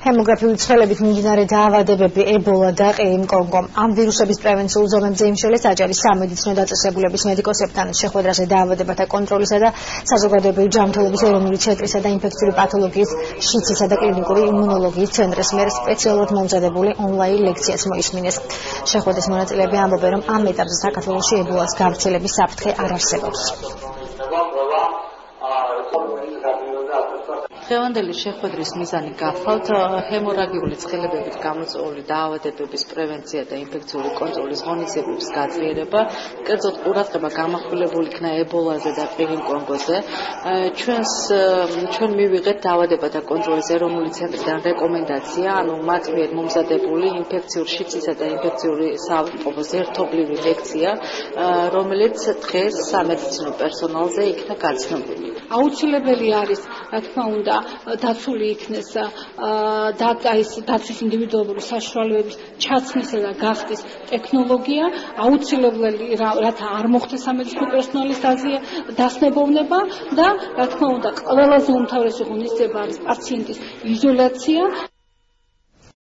ჰემოგრაფიული ცვლილებით მიმდინარე დაავადებები, ებოლა და ყირიმკონგო. ამ ვირუსების პრევენციულ ზომებზე იმშელის აჭარის სამედიცინო დაწესებულების მედიკოსებთან შეხვედრაზე დაავადებათა კონტროლისა და საზოგადოებრივი ჯანმრთელობის ეროვნული ცენტრისა და ინფექციური პათოლოგიის შიცისა და კლინიკური იმუნოლოგიის ცენტრის მიერ სპეციალურად მომზადებული ონლაინ ლექციაც მოისმინეს. შეხვედრის მონაწილეები ამბობენ, რომ ამ ეტაპზე საქართველოში ებოლას გავრცელების საფრთხე არ არსებობს. დღევანდელი შეხვედრის მიზანი გახლავთ ჰემორაგიული ცხელებებით გამოწვეული დაავადებების პრევენცია და ინფექციური კონტროლის ღონისძიებების გაძლიერება, კერძოდ ყურადღება გამახვილებული იქნა ებოლაზე და ყირიმკონგოზე. ჩვენ მივიღეთ დაავადებათა კონტროლის ეროვნული ცენტრიდან რეკომენდაცია, მათ მიერ მომზადებული ინფექციური შიცისა და ინფექციური საავადმყოფოს ერთობლივი ლექცია, რომელიც დღეს სამედიცინო პერსონალზე იქნა გაცნობილი. აუცილებელი არის, რა თქმა უნდა, დაცული იქნეს დაცვის ინდივიდუალური საშუალებების ჩაცმისა და გახდის ტექნოლოგია, აუცილებელი, რათა არ მოხდეს სამედიცინო პერსონალის დასნებოვნება და, რა თქმა უნდა, ყველაზე უმთავრესი ღონისძიება არის პაციენტის იზოლაცია.